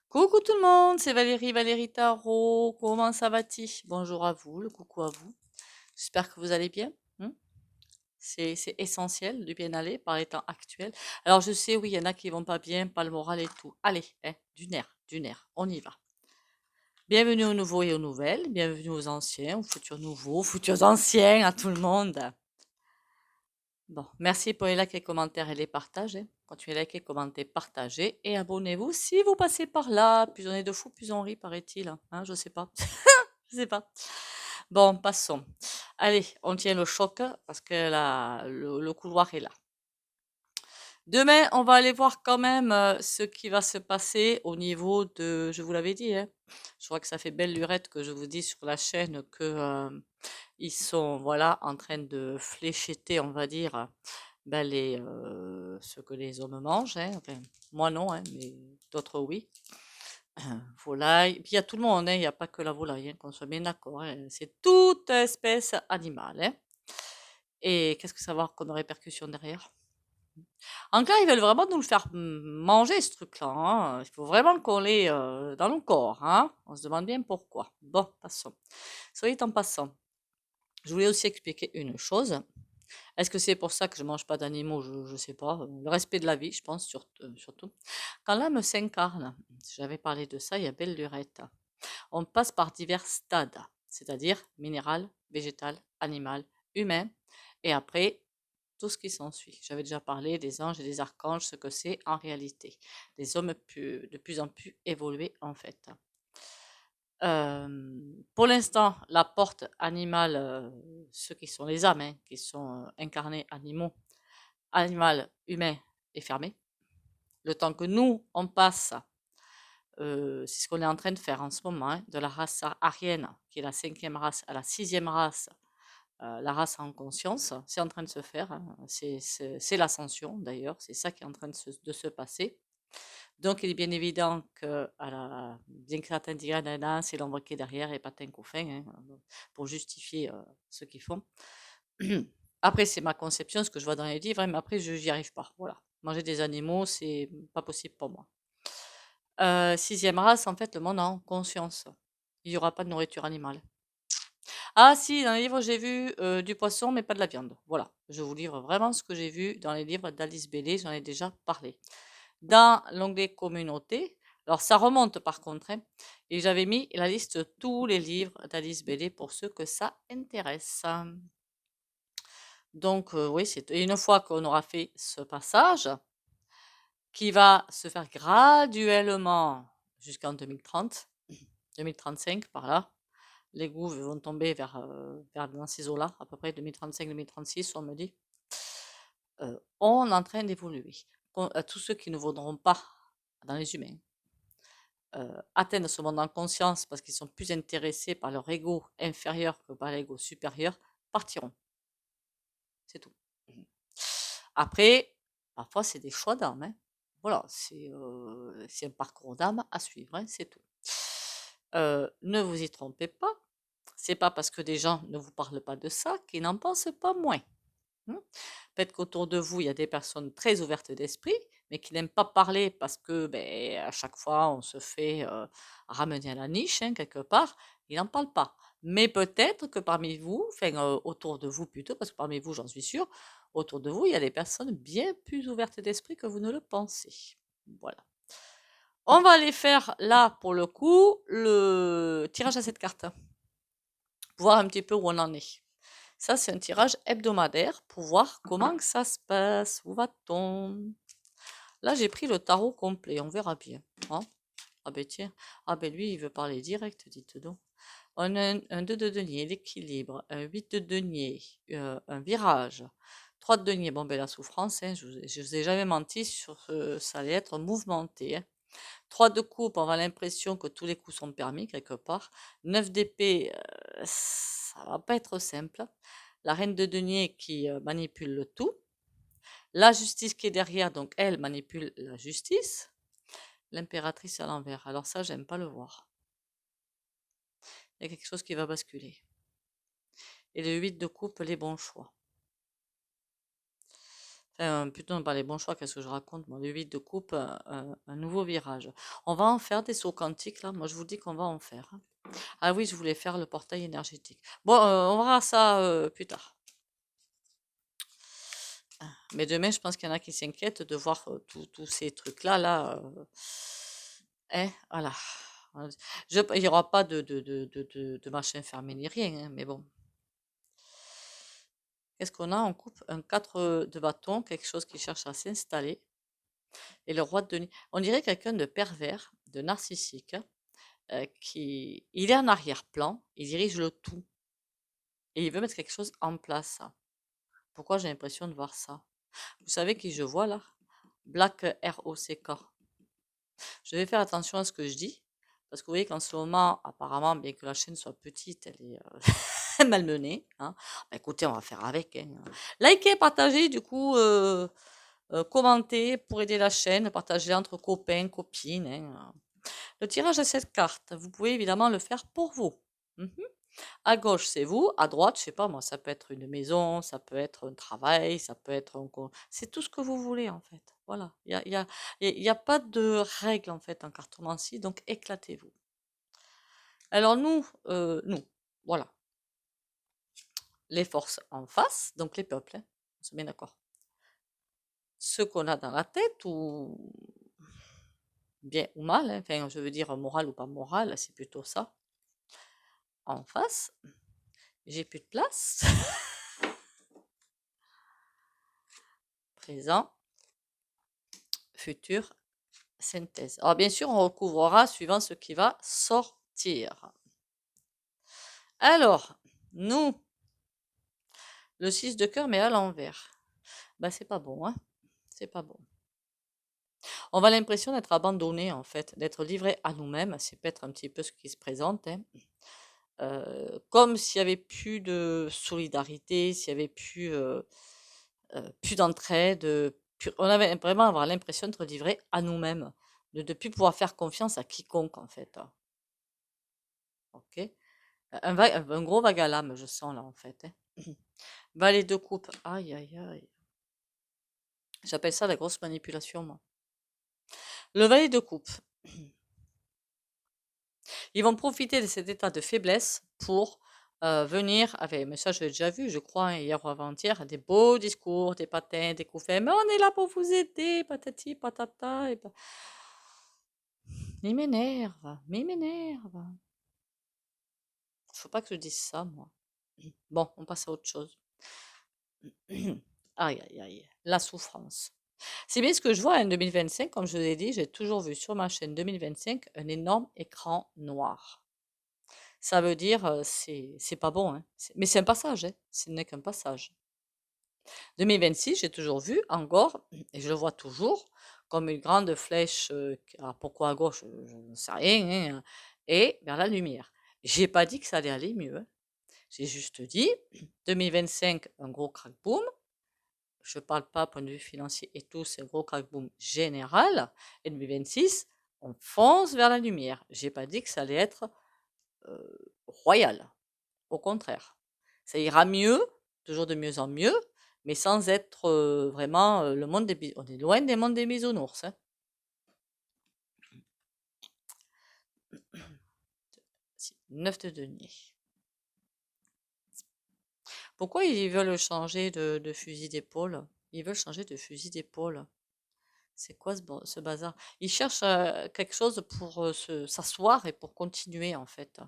Coucou tout le monde, c'est Valérie, Valérie Tarot. Comment ça va-t-il? Bonjour à vous, le coucou à vous. J'espère que vous allez bien. Hmm. C'est essentiel de bien aller par les temps actuels. Alors je sais, oui, il y en a qui vont pas bien, pas le moral et tout. Allez, hein, du nerf, on y va. Bienvenue aux nouveaux et aux nouvelles, bienvenue aux anciens, aux futurs nouveaux, aux futurs anciens, à tout le monde. Bon, merci pour les likes, les commentaires et les partages, hein. Continuez à liker, commenter, partager et abonnez-vous si vous passez par là. Plus on est de fous, plus on rit, paraît-il. Hein, je sais pas. Je sais pas. Bon, passons. Allez, on tient le choc parce que le couloir est là. Demain, on va aller voir quand même ce qui va se passer au niveau de, je vous l'avais dit, hein, je crois que ça fait belle lurette que je vous dis sur la chaîne que ils sont voilà en train de flécheter, on va dire, ben ce que les hommes mangent. Hein. Enfin, moi non, hein, mais d'autres oui. Volaille. Puis il y a tout le monde, hein, il n'y a pas que la volaille, hein, qu'on soit bien d'accord. Hein. C'est toute espèce animale. Hein. Et qu'est-ce que ça va avoir comme répercussion derrière? En clair, ils veulent vraiment nous le faire manger, ce truc-là. Hein. Il faut vraiment qu'on l'ait dans le corps. Hein. On se demande bien pourquoi. Bon, passons. Soyez en passant. Je voulais aussi expliquer une chose. Est-ce que c'est pour ça que je mange pas d'animaux? Je ne sais pas. Le respect de la vie, je pense, surtout. Quand l'âme s'incarne, j'avais parlé de ça il y a belle lurette. On passe par divers stades, c'est-à-dire minéral, végétal, animal, humain, et après tout ce qui s'ensuit. J'avais déjà parlé des anges et des archanges, ce que c'est en réalité. Des hommes de plus en plus évolués en fait. Pour l'instant, la porte animale, ceux qui sont les âmes, hein, qui sont incarnés animaux, animal, humain, est fermée. Le temps que nous, on passe, c'est ce qu'on est en train de faire en ce moment, hein, de la race arienne, qui est la 5e race, à la 6e race, la race en conscience, c'est en train de se faire. Hein, c'est l'ascension d'ailleurs, c'est ça qui est en train de se passer. Donc, il est bien évident que, bien que certains diraient, non, c'est l'ombre qui est derrière et pas tant qu'au fin, hein, pour justifier ce qu'ils font. Après, c'est ma conception, ce que je vois dans les livres, hein, mais après, je n'y arrive pas. Voilà. Manger des animaux, c'est pas possible pour moi. 6e race, en fait, le monde en conscience. Il n'y aura pas de nourriture animale. Ah si, dans les livres, j'ai vu du poisson, mais pas de la viande. Voilà, je vous livre vraiment ce que j'ai vu dans les livres d'Alice Bailey, j'en ai déjà parlé. Dans l'onglet communauté, alors ça remonte par contre, hein, et j'avais mis la liste de tous les livres d'Alice Bailey pour ceux que ça intéresse. Donc oui, c'est une fois qu'on aura fait ce passage, qui va se faire graduellement jusqu'en 2030, 2035 par là. Les goûts vont tomber vers dans ces eaux-là, à peu près 2035-2036, on me dit. On est en train d'évoluer. Tous ceux qui ne voudront pas, dans les humains, atteindre ce monde en conscience parce qu'ils sont plus intéressés par leur ego inférieur que par l'ego supérieur, partiront. C'est tout. Après, parfois, c'est des choix d'âme. Hein. Voilà, c'est un parcours d'âme à suivre, hein, c'est tout. Ne vous y trompez pas. C'est pas parce que des gens ne vous parlent pas de ça qu'ils n'en pensent pas moins. Mmh. Peut-être qu'autour de vous, il y a des personnes très ouvertes d'esprit, mais qui n'aiment pas parler parce que, ben, à chaque fois, on se fait ramener à la niche, hein, quelque part. Ils n'en parlent pas. Mais peut-être que parmi vous, enfin, autour de vous plutôt, parce que parmi vous, j'en suis sûre, autour de vous, il y a des personnes bien plus ouvertes d'esprit que vous ne le pensez. Voilà. On va aller faire là, pour le coup, le tirage à cette carte, pour voir un petit peu où on en est. Ça, c'est un tirage hebdomadaire pour voir comment que ça se passe. Où va-t-on? Là, j'ai pris le tarot complet. On verra bien. Hein. Ah ben tiens. Ah ben lui, il veut parler direct, dites donc. On a un 2 de denier, l'équilibre, un 8 de denier, un virage, 3 de denier. Bon, ben la souffrance, hein, je vous ai jamais menti sur ça allait être mouvementé. Hein. 3 de coupe, on a l'impression que tous les coups sont permis quelque part. 9 d'épée, ça va pas être simple. La reine de denier qui manipule le tout. La justice qui est derrière, donc elle manipule la justice. L'impératrice à l'envers. Alors ça, j'aime pas le voir. Il y a quelque chose qui va basculer. Et le 8 de coupe, les bons choix. Enfin, plutôt pas les bons choix, qu'est-ce que je raconte, moi, le vide de coupe, un nouveau virage. On va en faire des sauts quantiques, là. Moi, je vous dis qu'on va en faire, hein. Ah oui, je voulais faire le portail énergétique. Bon, on verra ça plus tard. Mais demain, je pense qu'il y en a qui s'inquiètent de voir tous ces trucs-là, là. Voilà. Il n'y aura pas de machin fermé ni rien, hein, mais bon. Qu'est-ce qu'on a? On coupe un 4 de bâton, quelque chose qui cherche à s'installer. Et le roi de denier. On dirait quelqu'un de pervers, de narcissique, il est en arrière-plan, il dirige le tout. Et il veut mettre quelque chose en place. Pourquoi j'ai l'impression de voir ça? Vous savez qui je vois là? Black ROCK. Je vais faire attention à ce que je dis. Parce que vous voyez qu'en ce moment, apparemment, bien que la chaîne soit petite, elle est malmenée, hein. Bah, écoutez, on va faire avec, hein. Likez, partagez, du coup, commentez pour aider la chaîne, partagez entre copains, copines, hein. Le tirage à cette carte, vous pouvez évidemment le faire pour vous. Mhm. À gauche, c'est vous. À droite, je sais pas moi, ça peut être une maison, ça peut être un travail, ça peut être c'est tout ce que vous voulez en fait. Voilà. Il y a pas de règle en fait en cartomancie, donc éclatez-vous. Alors nous, voilà. Les forces en face, donc les peuples, hein, on se met d'accord. Ce qu'on a dans la tête, ou bien ou mal, hein, enfin je veux dire moral ou pas moral, c'est plutôt ça. En face, j'ai plus de place. Présent, futur, synthèse. Alors bien sûr, on recouvrera suivant ce qui va sortir. Alors, nous, le 6 de cœur, mais à l'envers. Bah, c'est pas bon, hein. C'est pas bon. On a l'impression d'être abandonné, en fait, d'être livré à nous-mêmes. C'est peut-être un petit peu ce qui se présente, hein. Comme s'il n'y avait plus de solidarité, s'il n'y avait plus d'entraide, on avait vraiment avoir l'impression d'être livré à nous-mêmes, de ne plus pouvoir faire confiance à quiconque, en fait, hein. Ok? Un gros vague à l'âme, je sens là, en fait, hein. Valet de coupe. Aïe, aïe, aïe. J'appelle ça la grosse manipulation, moi. Le valet de coupe. Ils vont profiter de cet état de faiblesse pour venir avec, mais ça je l'ai déjà vu, je crois, hein, hier ou avant-hier, des beaux discours, des patins, des coups faits, mais on est là pour vous aider, patati, patata. Il m'énerve, mais il m'énerve. Faut pas que je dise ça, moi. Bon, on passe à autre chose. Aïe, aïe, aïe. La souffrance. C'est bien ce que je vois en 2025, comme je vous l'ai dit, j'ai toujours vu sur ma chaîne 2025 un énorme écran noir. Ça veut dire, c'est pas bon, hein. Mais c'est un passage, hein. Ce n'est qu'un passage. 2026, j'ai toujours vu encore, et je le vois toujours, comme une grande flèche, alors pourquoi à gauche, je ne sais rien, hein, et vers la lumière. J'ai pas dit que ça allait aller mieux, hein. J'ai juste dit, 2025, un gros crack-boom. Je parle pas point de vue financier et tout, c'est un gros crack-boom général. Et 2026, on fonce vers la lumière. J'ai pas dit que ça allait être royal. Au contraire, ça ira mieux, toujours de mieux en mieux, mais sans être vraiment le monde des bisounours. On est loin des mondes des bisounours, hein. 9 de denier. Pourquoi ils veulent changer de fusil d'épaule? Ils veulent changer de fusil d'épaule. C'est quoi ce bazar? Ils cherchent quelque chose pour s'asseoir et pour continuer, en fait.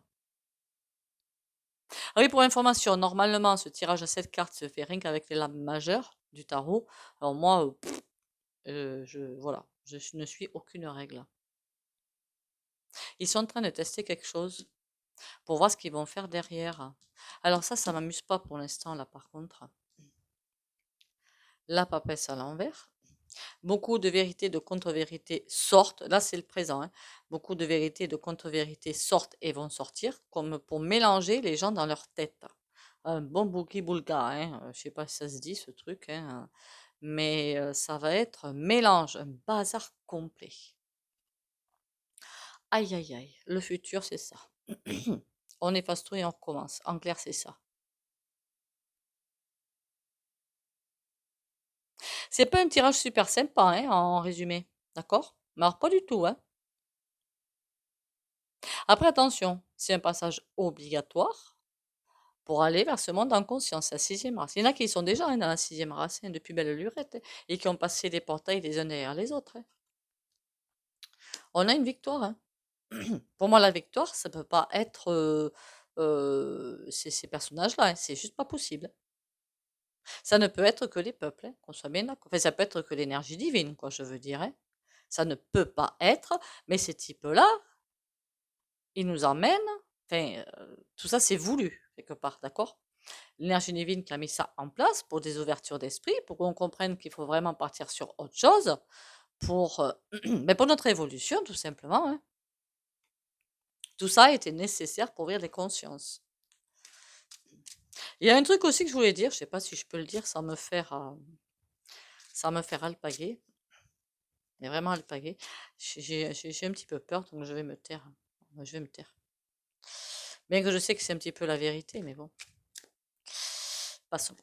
Ah oui, pour information, normalement, ce tirage à 7 cartes se fait rien qu'avec les lames majeures du tarot. Alors moi, voilà, je ne suis aucune règle. Ils sont en train de tester quelque chose pour voir ce qu'ils vont faire derrière. Alors ça m'amuse pas pour l'instant, là, par contre. La papesse à l'envers. Beaucoup de vérités, de contre-vérités sortent. Là, c'est le présent, hein. Beaucoup de vérités, de contre-vérités sortent et vont sortir, comme pour mélanger les gens dans leur tête. Un bon bouki-boulga, hein. Je sais pas si ça se dit, ce truc, hein. Mais ça va être un mélange, un bazar complet. Aïe, aïe, aïe. Le futur, c'est ça. On efface tout et on recommence. En clair, c'est ça. C'est pas un tirage super sympa, hein, en résumé. D'accord? Mais alors, pas du tout, hein. Après, attention, c'est un passage obligatoire pour aller vers ce monde en conscience, la sixième race. Il y en a qui sont déjà, hein, dans la sixième race, hein, depuis belle lurette, hein, et qui ont passé des portails les uns derrière les autres, hein. On a une victoire, hein. Pour moi, la victoire, ça peut pas être ces personnages-là, hein, c'est juste pas possible. Ça ne peut être que les peuples, hein, qu'on soit bien d'accord. Enfin, ça peut être que l'énergie divine, quoi, je veux dire, hein. Ça ne peut pas être, mais ces types-là, ils nous emmènent, enfin, tout ça, c'est voulu, quelque part, d'accord? L'énergie divine qui a mis ça en place pour des ouvertures d'esprit, pour qu'on comprenne qu'il faut vraiment partir sur autre chose, pour, mais pour notre évolution, tout simplement, hein. Tout ça était nécessaire pour ouvrir les consciences. Il y a un truc aussi que je voulais dire, je sais pas si je peux le dire sans me faire alpaguer, mais vraiment alpaguer. J'ai un petit peu peur, donc je vais me taire. Je vais me taire. Bien que je sais que c'est un petit peu la vérité, mais bon, passons.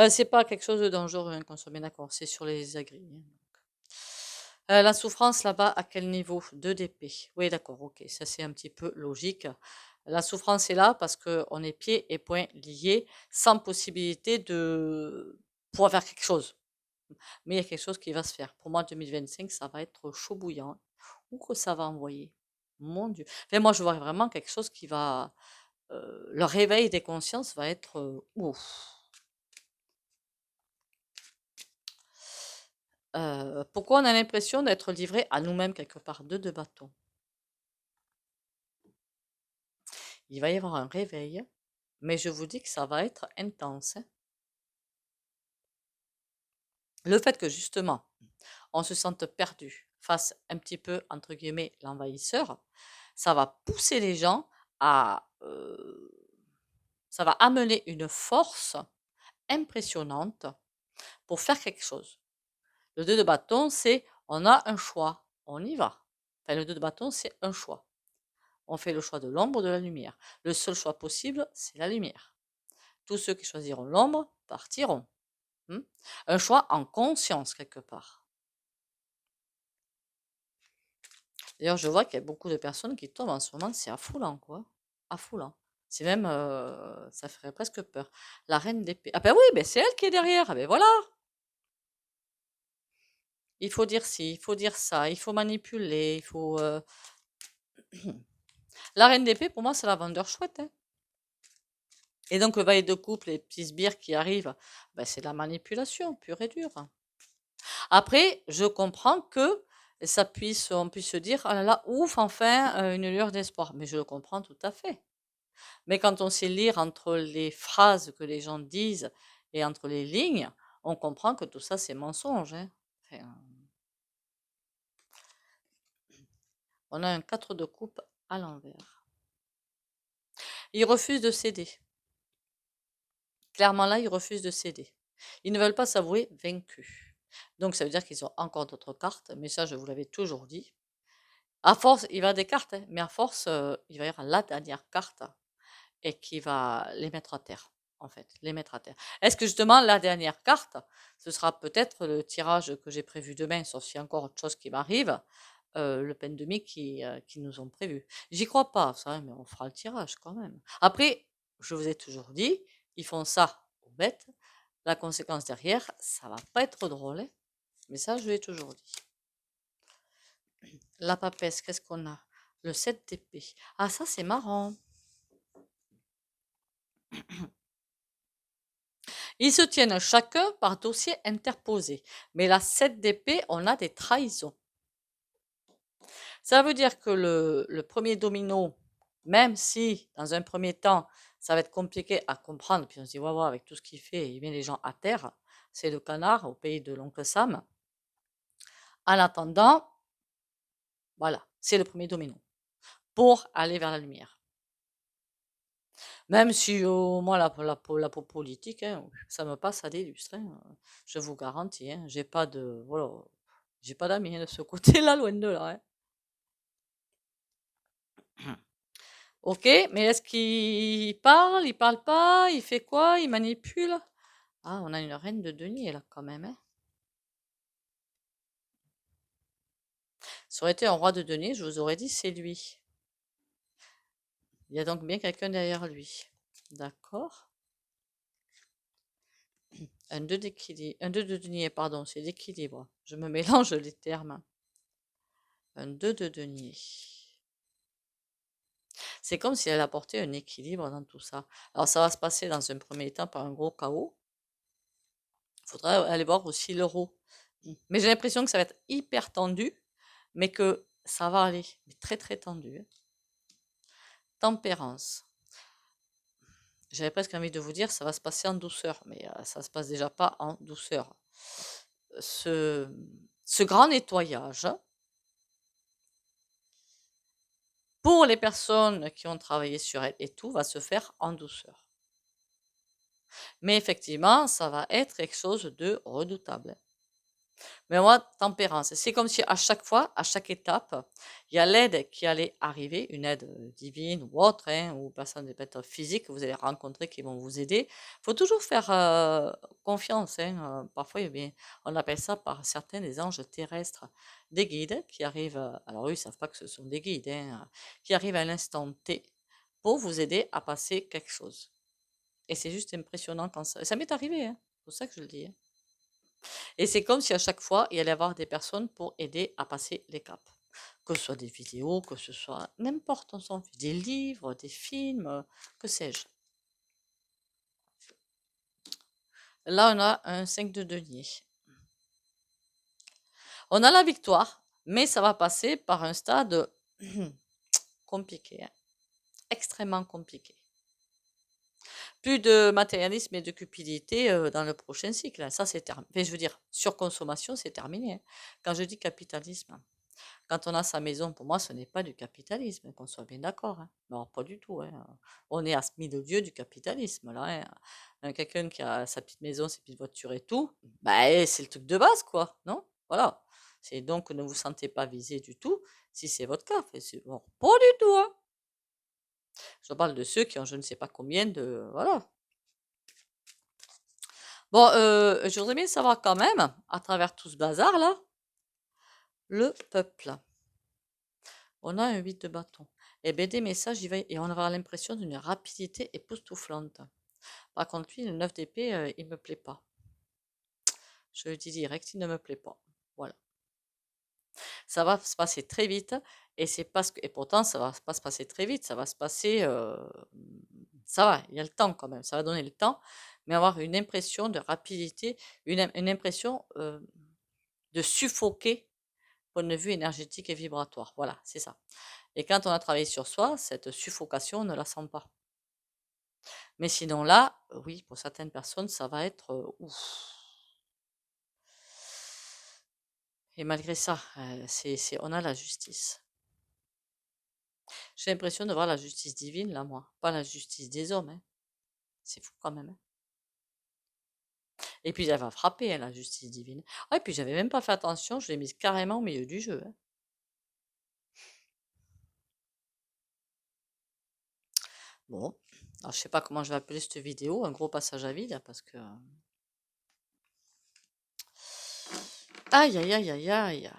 C'est pas quelque chose de dangereux, hein, qu'on soit bien d'accord, c'est sur les agris, hein. La souffrance là-bas, à quel niveau? 2 d'épée. Oui, d'accord, ok, ça c'est un petit peu logique. La souffrance est là parce qu'on est pieds et poings liés, sans possibilité de pouvoir faire quelque chose. Mais il y a quelque chose qui va se faire. Pour moi, 2025, ça va être chaud bouillant, hein. Où que ça va envoyer? Mon Dieu. Enfin, moi, je vois vraiment quelque chose qui va. Le réveil des consciences va être ouf. Pourquoi on a l'impression d'être livré à nous-mêmes quelque part? Deux de bâton. Il va y avoir un réveil, mais je vous dis que ça va être intense, hein. Le fait que justement, on se sente perdu face un petit peu, entre guillemets, l'envahisseur, ça va pousser les gens à... ça va amener une force impressionnante pour faire quelque chose. Le 2 de bâton, c'est on a un choix, on y va. Enfin, le 2 de bâton, c'est un choix. On fait le choix de l'ombre ou de la lumière. Le seul choix possible, c'est la lumière. Tous ceux qui choisiront l'ombre partiront. Un choix en conscience quelque part. D'ailleurs, je vois qu'il y a beaucoup de personnes qui tombent en ce moment, c'est affolant, quoi. Affolant. C'est même, ça ferait presque peur. La reine d'épée. Ah ben oui, ben c'est elle qui est derrière. Ah ben voilà. Il faut dire ci, il faut dire ça, il faut manipuler, il faut. La reine d'épée, pour moi, c'est la vendeur chouette, hein. Et donc, le valet de coupe, les petits sbires qui arrivent, ben, c'est de la manipulation pure et dure. Après, je comprends que on puisse se dire, ah là là, ouf, enfin, une lueur d'espoir. Mais je le comprends tout à fait. Mais quand on sait lire entre les phrases que les gens disent et entre les lignes, on comprend que tout ça, c'est mensonge, hein. Enfin, on a un 4 de coupe à l'envers. Ils refusent de céder. Clairement là, ils refusent de céder. Ils ne veulent pas s'avouer vaincus. Donc ça veut dire qu'ils ont encore d'autres cartes, mais ça, je vous l'avais toujours dit. À force, il va y avoir des cartes, hein, mais à force, il va y avoir la dernière carte et qui va les mettre à terre, en fait, les mettre à terre. Est-ce que justement la dernière carte, ce sera peut-être le tirage que j'ai prévu demain, sauf s'il y a encore autre chose qui m'arrive, le pen demi qui nous ont prévu. J'y crois pas, ça, hein, mais on fera le tirage quand même. Après, je vous ai toujours dit, ils font ça aux bêtes. La conséquence derrière, ça va pas être drôle, hein, mais ça, je l'ai toujours dit. La papesse, qu'est-ce qu'on a? Le 7 d'épée. Ah, ça, c'est marrant. Ils se tiennent chacun par dossier interposé. Mais la 7 d'épée, on a des trahisons. Ça veut dire que le premier domino, même si dans un premier temps, ça va être compliqué à comprendre, puis on se dit, waouh, avec tout ce qu'il fait, il met les gens à terre, c'est le canard au pays de l'oncle Sam. En attendant, voilà, c'est le premier domino pour aller vers la lumière. Même si moi, la politique, hein, ça me passe à des lustres, hein, je vous garantis, hein, j'ai pas de, voilà, j'ai pas d'amis, hein, de ce côté-là, loin de là, hein. Ok, mais est-ce qu'il parle, il parle pas, il fait quoi, il manipule? Ah, on a une reine de denier là quand même, hein. Ça aurait été un roi de denier, je vous aurais dit c'est lui. Il y a donc bien quelqu'un derrière lui. D'accord. Un 2 d'équilibre. Un 2 de denier, pardon, c'est l'équilibre. Je me mélange les termes. Un 2 de denier. C'est comme si elle apportait un équilibre dans tout ça. Alors ça va se passer dans un premier temps par un gros chaos. Il faudra aller voir aussi l'euro. Mais j'ai l'impression que ça va être hyper tendu, mais que ça va aller. Mais très très tendu, hein. Tempérance. J'avais presque envie de vous dire ça va se passer en douceur, mais ça se passe déjà pas en douceur. Ce, ce grand nettoyage, pour les personnes qui ont travaillé sur elle et tout, va se faire en douceur. Mais effectivement, ça va être quelque chose de redoutable. Mais moi, tempérance, c'est comme si à chaque fois, à chaque étape, il y a l'aide qui allait arriver, une aide divine ou autre, hein, ou personne peut-être physique que vous allez rencontrer qui vont vous aider. Il faut toujours faire confiance, hein. Parfois, on appelle ça par certains des anges terrestres, des guides qui arrivent, alors eux, ils ne savent pas que ce sont des guides, hein, qui arrivent à l'instant T pour vous aider à passer quelque chose. Et c'est juste impressionnant quand ça m'est arrivé, hein, c'est pour ça que je le dis, hein. Et c'est comme si à chaque fois, il y allait y avoir des personnes pour aider à passer les caps. Que ce soit des vidéos, que ce soit n'importe, on s'en fiche, des livres, des films, que sais-je. Là, on a un 5 de denier. On a la victoire, mais ça va passer par un stade compliqué, hein, extrêmement compliqué. Plus de matérialisme et de cupidité dans le prochain cycle, hein. Ça, c'est terminé. Enfin, je veux dire, surconsommation, c'est terminé, hein. Quand je dis capitalisme, quand on a sa maison, pour moi, ce n'est pas du capitalisme, qu'on soit bien d'accord, hein. Non, pas du tout, hein. On est à ce milieu du capitalisme, là, hein. Quelqu'un qui a sa petite maison, ses petites voitures et tout, bah, c'est le truc de base, quoi, non? Voilà. C'est donc, ne vous sentez pas visé du tout si c'est votre cas. Bon, pas du tout, hein. Je parle de ceux qui ont je ne sais pas combien de... Voilà. Bon, je voudrais bien savoir quand même, à travers tout ce bazar-là, le peuple. On a un 8 de bâton. Et bien des messages, et on va avoir l'impression d'une rapidité époustouflante. Par contre, lui, le 9 d'épée, il me plaît pas. Je le dis direct, il ne me plaît pas. Voilà. Ça va se passer très vite, et c'est parce que, et pourtant, ça va pas se passer très vite, ça va se passer, ça va, il y a le temps quand même, ça va donner le temps, mais avoir une impression de rapidité, une impression de suffoquer, point de vue énergétique et vibratoire. Voilà, c'est ça. Et quand on a travaillé sur soi, cette suffocation, on ne la sent pas. Mais sinon là, oui, pour certaines personnes, ça va être ouf. Et malgré ça, on a la justice. J'ai l'impression de voir la justice divine là, moi, pas la justice des hommes, hein. C'est fou quand même, hein. Et puis elle va frapper, hein, la justice divine. Ah, et puis j'avais même pas fait attention, je l'ai mise carrément au milieu du jeu, hein. Bon, alors je sais pas comment je vais appeler cette vidéo, un gros passage à vide, parce que... Aïe, aïe, aïe, aïe, aïe.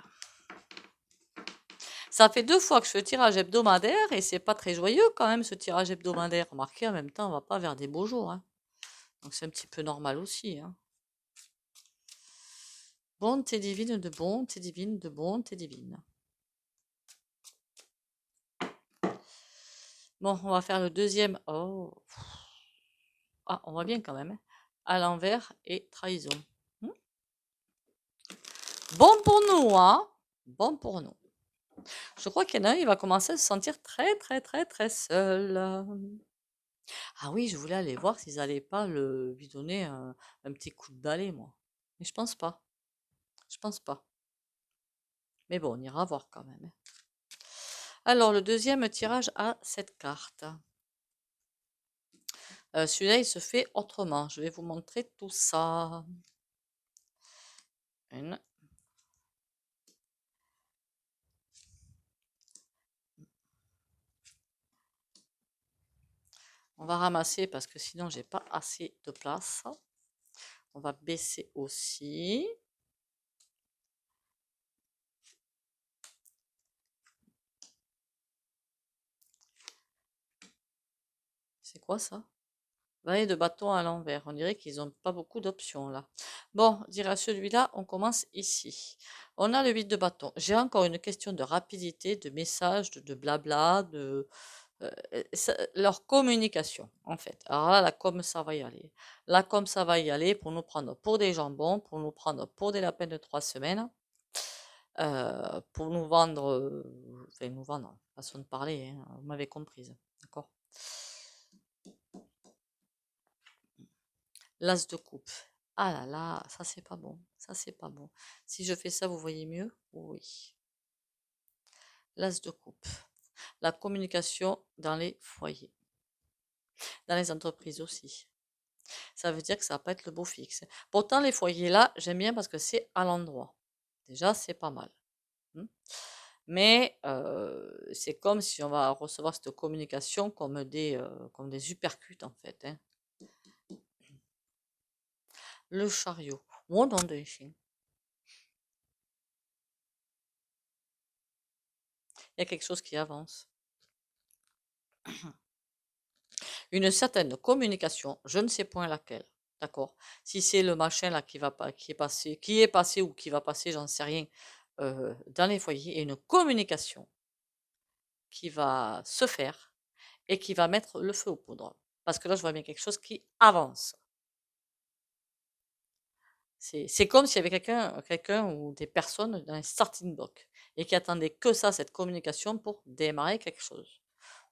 Ça fait 2 fois que je fais le tirage hebdomadaire et c'est pas très joyeux quand même ce tirage hebdomadaire. Remarquez, en même temps, on va pas vers des beaux jours, hein. Donc c'est un petit peu normal aussi, hein. Bonté divine de bonté divine de bonté divine. Bon, on va faire le deuxième. Oh. Ah, on voit bien quand même, hein. À l'envers et trahison. Bon pour nous, hein. Bon pour nous. Je crois qu'il y en a un, il va commencer à se sentir très, très, très, très seul. Ah oui, je voulais aller voir s'ils allaient pas lui donner un petit coup de balai, moi. Mais je pense pas. Je pense pas. Mais bon, on ira voir quand même, hein. Alors, le deuxième tirage a cette carte. Celui-là, il se fait autrement. Je vais vous montrer tout ça. Une. On va ramasser parce que sinon, j'ai pas assez de place. On va baisser aussi. C'est quoi ça? Valet de bâton à l'envers. On dirait qu'ils n'ont pas beaucoup d'options là. Bon, dire à celui-là, on commence ici. On a le 8 de bâton. J'ai encore une question de rapidité, de message, de blabla, de leur communication en fait. Alors là, la com, ça va y aller. La com, ça va y aller pour nous prendre pour des jambons, pour nous prendre pour des lapins de 3 semaines, pour nous vendre, enfin nous vendre, façon de parler, hein, vous m'avez comprise, d'accord? L'as de coupe. Ah là là, ça c'est pas bon. Ça c'est pas bon. Si je fais ça, vous voyez mieux? Oui. L'as de coupe. La communication dans les foyers. Dans les entreprises aussi. Ça veut dire que ça va pas être le beau fixe. Pourtant, les foyers là, j'aime bien parce que c'est à l'endroit. Déjà, c'est pas mal. Mais c'est comme si on va recevoir cette communication comme des uppercuts en fait, hein. Le chariot. Oh nom de chien. Il y a quelque chose qui avance. Une certaine communication, je ne sais point laquelle, d'accord? Si c'est le machin là qui va pas, qui est passé ou qui va passer, j'en sais rien, dans les foyers, et une communication qui va se faire et qui va mettre le feu aux poudres. Parce que là, je vois bien quelque chose qui avance. C'est comme s'il y avait quelqu'un ou des personnes dans un starting block et qui attendaient que ça, cette communication, pour démarrer quelque chose.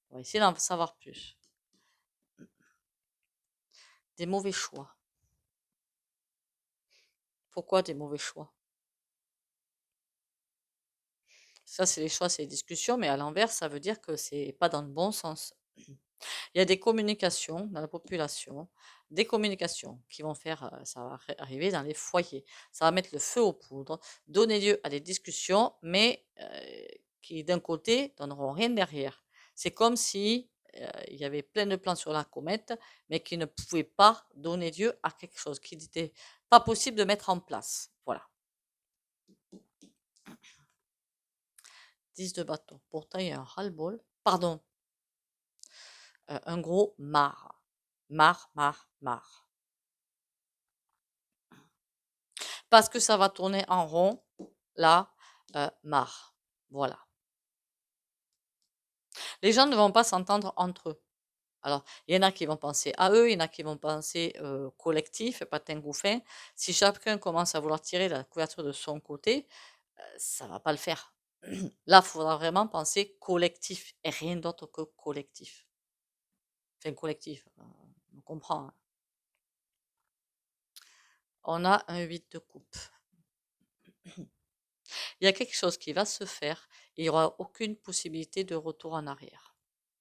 On va essayer d'en savoir plus. Des mauvais choix. Pourquoi des mauvais choix? Ça, c'est les choix, c'est les discussions, mais à l'envers, ça veut dire que c'est pas dans le bon sens. Il y a des communications dans la population, des communications qui vont faire, ça va arriver dans les foyers. Ça va mettre le feu aux poudres, donner lieu à des discussions, mais qui d'un côté donneront rien derrière. C'est comme si il y avait plein de plans sur la comète, mais qui ne pouvaient pas donner lieu à quelque chose, qui n'était pas possible de mettre en place. Voilà. 10 de bâton. Pourtant, il y a un ras-le-bol. Pardon, un gros marre. Marre, marre, marre. Parce que ça va tourner en rond, là, marre. Voilà. Les gens ne vont pas s'entendre entre eux. Alors, il y en a qui vont penser à eux, il y en a qui vont penser collectif, patin gouffin. Si chacun commence à vouloir tirer la couverture de son côté, ça va pas le faire. Là, il faudra vraiment penser collectif et rien d'autre que collectif. Enfin, collectif, on comprend, hein. On a un 8 de coupe. Il y a quelque chose qui va se faire et il n'y aura aucune possibilité de retour en arrière.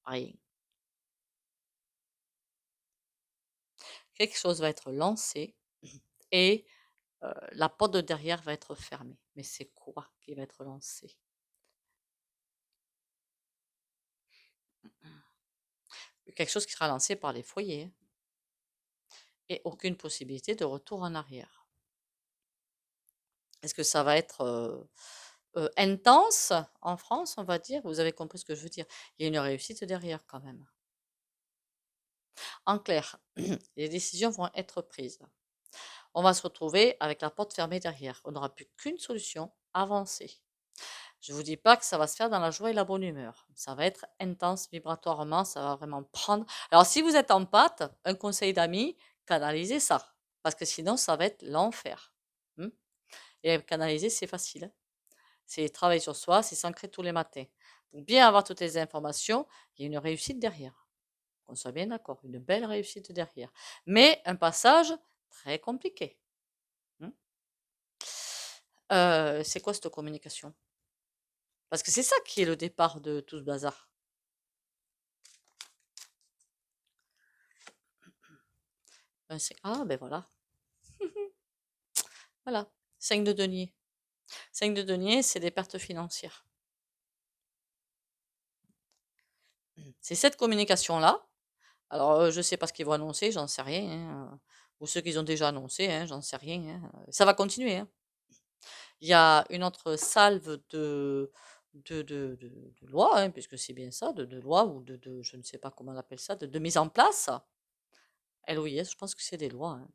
Rien. Quelque chose va être lancé et la porte de derrière va être fermée. Mais c'est quoi qui va être lancé? Quelque chose qui sera lancé par les foyers et aucune possibilité de retour en arrière. Est-ce que ça va être intense en France, on va dire? Vous avez compris ce que je veux dire. Il y a une réussite derrière quand même. En clair, les décisions vont être prises. On va se retrouver avec la porte fermée derrière. On n'aura plus qu'une solution, avancer. Je ne vous dis pas que ça va se faire dans la joie et la bonne humeur. Ça va être intense vibratoirement, ça va vraiment prendre. Alors, si vous êtes en pâte, un conseil d'amis, canalisez ça. Parce que sinon, ça va être l'enfer. Et canaliser, c'est facile, hein. C'est travailler sur soi, c'est s'ancrer tous les matins. Pour bien avoir toutes les informations, il y a une réussite derrière. Qu'on soit bien d'accord, une belle réussite derrière. Mais un passage très compliqué. C'est quoi cette communication? Parce que c'est ça qui est le départ de tout ce bazar. Ah, ben voilà. Voilà. 5 de denier. 5 de denier, c'est des pertes financières. C'est cette communication-là. Alors, je ne sais pas ce qu'ils vont annoncer, j'en sais rien, hein. ou ceux qu'ils ont déjà annoncés, hein, j'en sais rien, hein. Ça va continuer, hein. Il y a une autre salve de lois, hein, puisque c'est bien ça, de lois ou je ne sais pas comment on appelle ça, de mise en place. LOIS, je pense que c'est des lois, hein.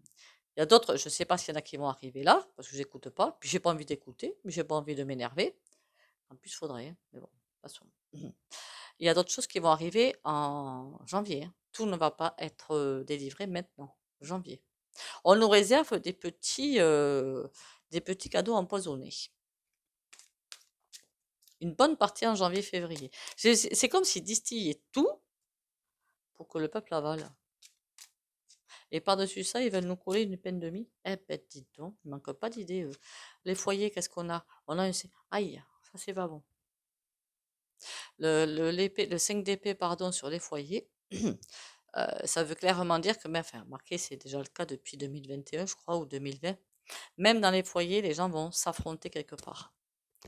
Il y a d'autres, je ne sais pas s'il y en a qui vont arriver là, parce que j'écoute pas, puis j'ai pas envie d'écouter, mais j'ai pas envie de m'énerver. En plus, il faudrait, hein, mais bon, passons. Il y a d'autres choses qui vont arriver en janvier, hein. Tout ne va pas être délivré maintenant, janvier. On nous réserve des petits cadeaux empoisonnés. Une bonne partie en janvier-février. C'est comme s'ils distillaient tout pour que le peuple avale. Et par-dessus ça, ils veulent nous coller une peine de mie. Eh ben, dites donc, il manque pas d'idées. Les foyers, qu'est-ce qu'on a? On a un... Aïe, ça c'est pas bon. Le 5 d'épée, pardon, sur les foyers, ça veut clairement dire que, mais, enfin, remarquez, c'est déjà le cas depuis 2021, je crois, ou 2020. Même dans les foyers, les gens vont s'affronter quelque part.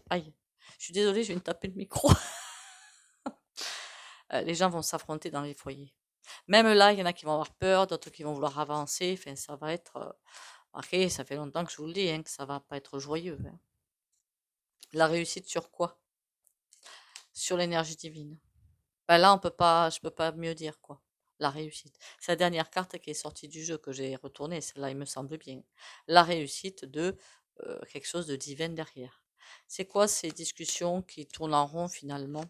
Aïe, je suis désolée, je viens de taper le micro. Les gens vont s'affronter dans les foyers. Même là, il y en a qui vont avoir peur, d'autres qui vont vouloir avancer. Enfin, ça va être... remarquez, ça fait longtemps que je vous le dis, hein, que ça va pas être joyeux, hein. La réussite sur quoi? Sur l'énergie divine. Ben là, je peux pas mieux dire, quoi. La réussite. C'est la dernière carte qui est sortie du jeu que j'ai retournée. Celle-là, il me semble bien. La réussite de quelque chose de divin derrière. C'est quoi ces discussions qui tournent en rond finalement?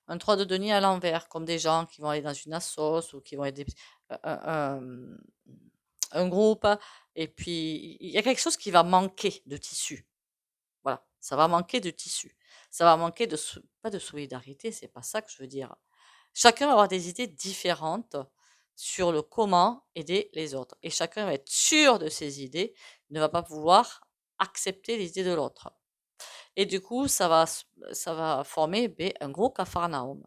Un 3 de denier à l'envers, comme des gens qui vont aller dans une assos ou qui vont aider un groupe, et puis il y a quelque chose qui va manquer de tissu. Voilà, ça va manquer de tissu. Ça va manquer pas de solidarité, c'est pas ça que je veux dire. Chacun va avoir des idées différentes sur le comment aider les autres. Et chacun va être sûr de ses idées, ne va pas vouloir accepter les idées de l'autre. Et du coup, ça va former un gros capharnaüm.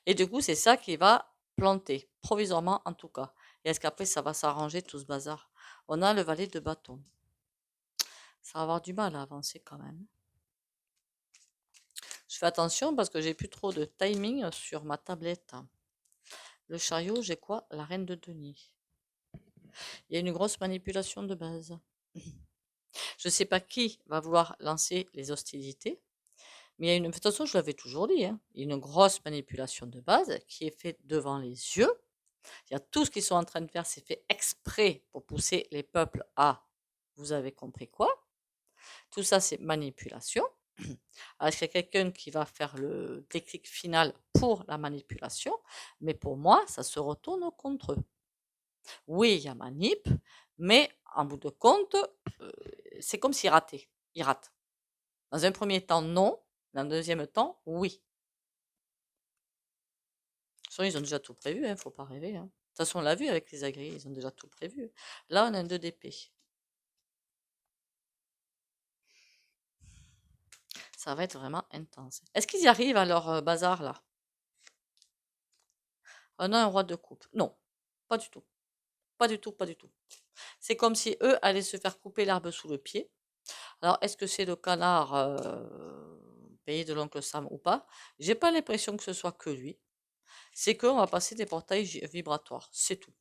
Et du coup, c'est ça qui va planter, provisoirement en tout cas. Et est-ce qu'après, ça va s'arranger tout ce bazar? On a le valet de bâton. Ça va avoir du mal à avancer quand même. Je fais attention parce que j'ai plus trop de timing sur ma tablette. Le chariot, j'ai quoi? La reine de denier. Il y a une grosse manipulation de base. Je ne sais pas qui va vouloir lancer les hostilités, mais il y a de toute façon, je l'avais toujours dit, hein, il y a une grosse manipulation de base qui est faite devant les yeux. Il y a tout ce qu'ils sont en train de faire, c'est fait exprès pour pousser les peuples à, vous avez compris quoi? Tout ça, c'est manipulation. Alors, il y a quelqu'un qui va faire le déclic final pour la manipulation, mais pour moi, ça se retourne contre eux. Oui, il y a manip, mais en bout de compte, c'est comme s'ils rataient. Ils ratent. Dans un premier temps, non. Dans un deuxième temps, oui. De toute façon, ils ont déjà tout prévu, hein, faut pas rêver, hein. De toute façon, on l'a vu avec les agréés, ils ont déjà tout prévu. Là, on a un 2 d'épée. Ça va être vraiment intense. Est-ce qu'ils y arrivent à leur bazar là? On a un roi de coupe. Non, pas du tout. Pas du tout, pas du tout. C'est comme si eux allaient se faire couper l'herbe sous le pied. Alors, est-ce que c'est le canard payé de l'oncle Sam ou pas? J'ai pas l'impression que ce soit que lui. C'est qu'on va passer des portails vibratoires, c'est tout.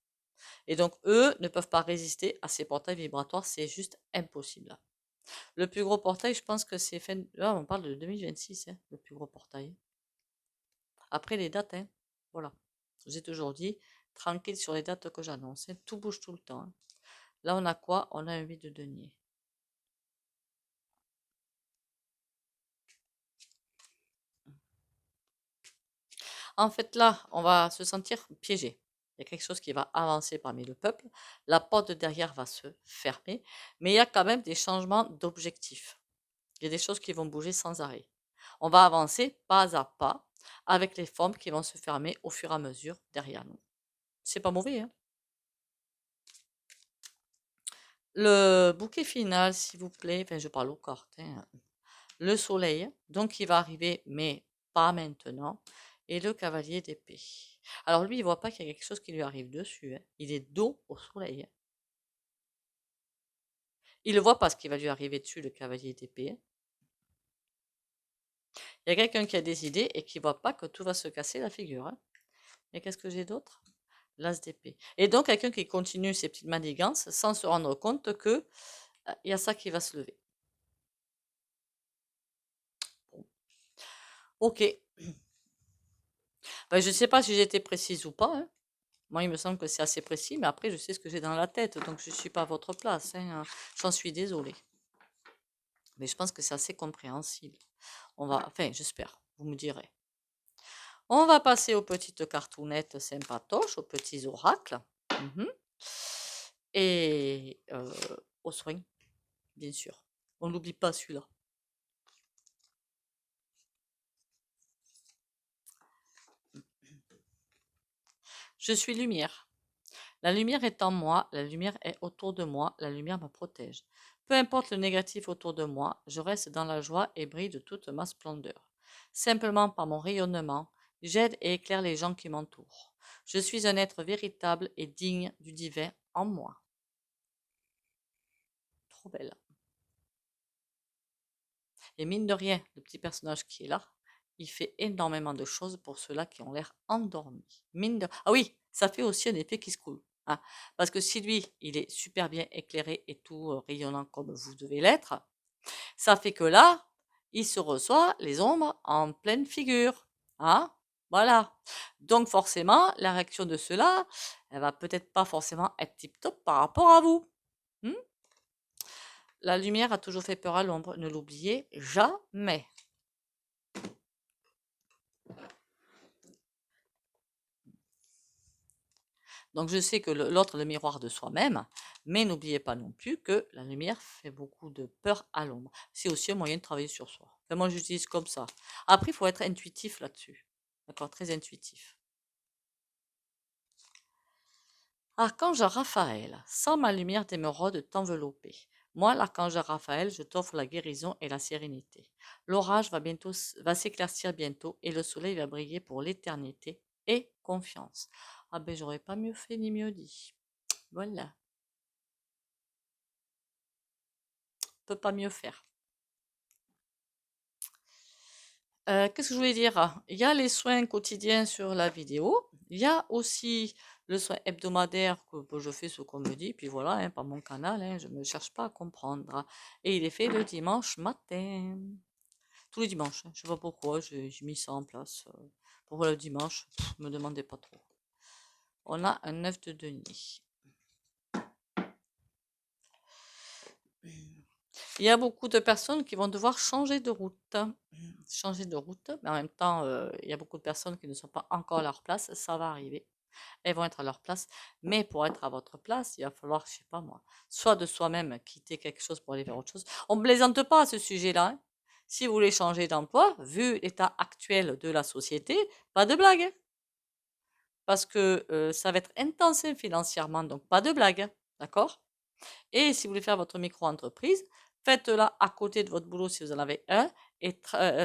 Et donc, eux ne peuvent pas résister à ces portails vibratoires, c'est juste impossible. Le plus gros portail, je pense que c'est fin... Là, on parle de 2026, hein, le plus gros portail. Après les dates, hein, voilà. Je vous ai toujours dit, tranquille sur les dates que j'annonce, hein, tout bouge tout le temps, hein. Là, on a quoi? On a un 8 de denier. En fait, là, on va se sentir piégé. Il y a quelque chose qui va avancer parmi le peuple. La porte de derrière va se fermer, mais il y a quand même des changements d'objectifs. Il y a des choses qui vont bouger sans arrêt. On va avancer pas à pas avec les formes qui vont se fermer au fur et à mesure derrière nous. C'est pas mauvais, hein? Le bouquet final, s'il vous plaît, enfin, je parle aux cartes, hein. Le soleil, donc il va arriver, mais pas maintenant. Et le cavalier d'épée. Alors lui, il voit pas qu'il y a quelque chose qui lui arrive dessus, hein. Il est dos au soleil, hein. Il le voit pas ce qui va lui arriver dessus, le cavalier d'épée, hein. Il y a quelqu'un qui a des idées et qui voit pas que tout va se casser la figure, hein. Et qu'est-ce que j'ai d'autre? l'as d'épée. Et donc, quelqu'un qui continue ses petites manigances sans se rendre compte que il y a ça qui va se lever. Bon. Ok. Ben, je ne sais pas si j'ai été précise ou pas, hein. Moi, il me semble que c'est assez précis, mais après, je sais ce que j'ai dans la tête, donc je ne suis pas à votre place, hein. J'en suis désolée. Mais je pense que c'est assez compréhensible. Enfin, j'espère, vous me direz. On va passer aux petites cartounettes sympatoches, aux petits oracles. Mhm. Et aux soins, bien sûr. On n'oublie pas celui-là. Je suis lumière. La lumière est en moi, la lumière est autour de moi, la lumière me protège. Peu importe le négatif autour de moi, je reste dans la joie et brille de toute ma splendeur. Simplement par mon rayonnement, j'aide et éclaire les gens qui m'entourent. Je suis un être véritable et digne du divin en moi. Trop belle. Et mine de rien, le petit personnage qui est là, il fait énormément de choses pour ceux-là qui ont l'air endormis. Ah oui, ça fait aussi un effet qui se coule. Hein. Parce que si lui, il est super bien éclairé et tout rayonnant comme vous devez l'être, ça fait que là, il se reçoit les ombres en pleine figure. Hein. Voilà. Donc forcément, la réaction de ceux-là, elle va peut-être pas forcément être tip-top par rapport à vous. Hmm. La lumière a toujours fait peur à l'ombre, ne l'oubliez jamais. Donc je sais que l'autre est le miroir de soi-même, mais n'oubliez pas non plus que la lumière fait beaucoup de peur à l'ombre. C'est aussi un moyen de travailler sur soi. Enfin, moi j'utilise comme ça. Après, il faut être intuitif là-dessus. D'accord, très intuitif. Archange Raphaël, sans ma lumière d'émeraude t'envelopper. Moi, l'archange Raphaël, je t'offre la guérison et la sérénité. L'orage va s'éclaircir bientôt et le soleil va briller pour l'éternité. Et confiance. Ah ben, j'aurais pas mieux fait ni mieux dit. Voilà, on peut pas mieux faire. Qu'est-ce que je voulais dire? Il y a les soins quotidiens sur la vidéo. Il y a aussi le soin hebdomadaire que je fais ce qu'on me dit. Puis voilà, hein, par mon canal, hein, je ne me cherche pas à comprendre. Et il est fait le dimanche matin. Tous les dimanches. Hein. Je ne sais pas pourquoi, j'ai mis ça en place. Pour le dimanche, ne me demandez pas trop. On a un œuf de Denis. Il y a beaucoup de personnes qui vont devoir changer de route. Changer de route, mais en même temps, il y a beaucoup de personnes qui ne sont pas encore à leur place. Ça va arriver. Elles vont être à leur place. Mais pour être à votre place, il va falloir, je sais pas moi, soit de soi-même quitter quelque chose pour aller vers autre chose. On ne plaisante pas à ce sujet-là. Hein. Si vous voulez changer d'emploi, vu l'état actuel de la société, pas de blague. Hein. Parce que ça va être intense financièrement, donc pas de blague. D'accord? Et si vous voulez faire votre micro-entreprise, faites-la à côté de votre boulot si vous en avez un et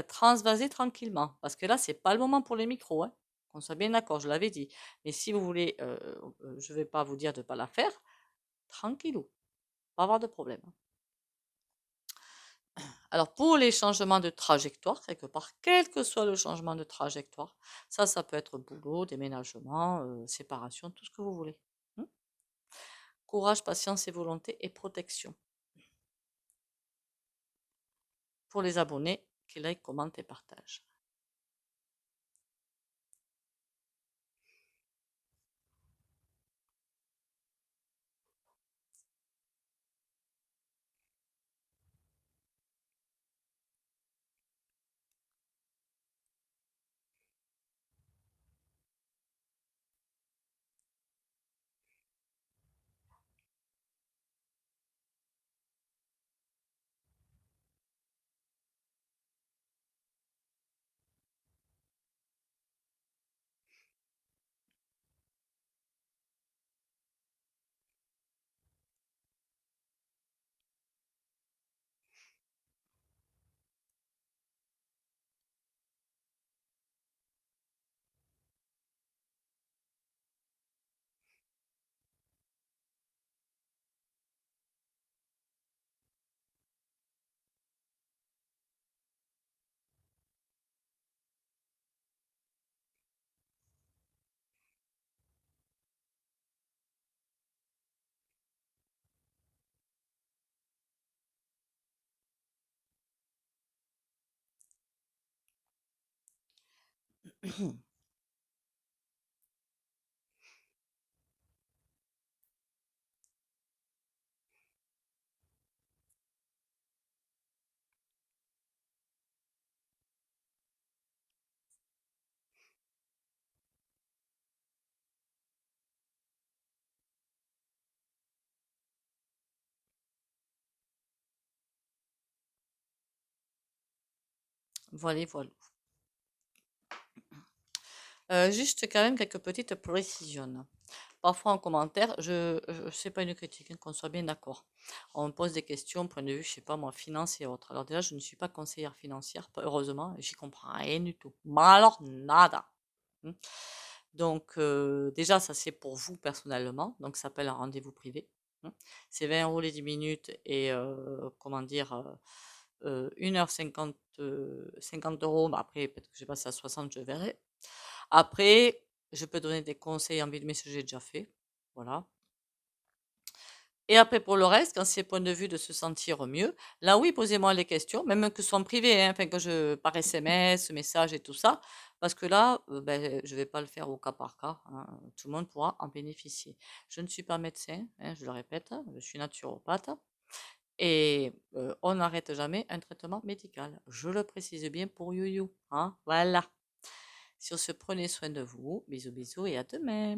transvasez tranquillement. Parce que là, c'est pas le moment pour les micros. Hein. Qu'on soit bien d'accord, je l'avais dit. Mais si vous voulez, je ne vais pas vous dire de ne pas la faire, tranquillou, pas avoir de problème. Alors, pour les changements de trajectoire, quelque part, quel que soit le changement de trajectoire, ça peut être boulot, déménagement, séparation, tout ce que vous voulez. Hmm. Courage, patience et volonté et protection. Pour les abonnés, qui like, commentent et partagent. Voilà, voilà. Juste quand même quelques petites précisions. Parfois en commentaire, c'est pas une critique, hein, qu'on soit bien d'accord. On me pose des questions, point de vue, je sais pas moi, finance et autres. Alors déjà, je ne suis pas conseillère financière, heureusement, j'y comprends rien du tout. Mais alors, nada. Hmm. Donc déjà, ça c'est pour vous personnellement, donc ça s'appelle un rendez-vous privé. Hmm. C'est 20 € les 10 minutes et comment dire, 1h50, 50 €, mais après peut-être que je vais passer à 60, je verrai. Après, je peux donner des conseils en vue, mais ce que j'ai déjà fait. Voilà. Et après, pour le reste, quand c'est point de vue de se sentir mieux, là oui, posez-moi les questions, même que ce soit en privé, hein, enfin que par SMS, message et tout ça, parce que là, ben, je vais pas le faire au cas par cas, hein, tout le monde pourra en bénéficier. Je ne suis pas médecin, hein, je le répète, je suis naturopathe, et on n'arrête jamais un traitement médical. Je le précise bien pour You, hein, voilà. Sur ce, prenez soin de vous. Bisous, bisous et à demain.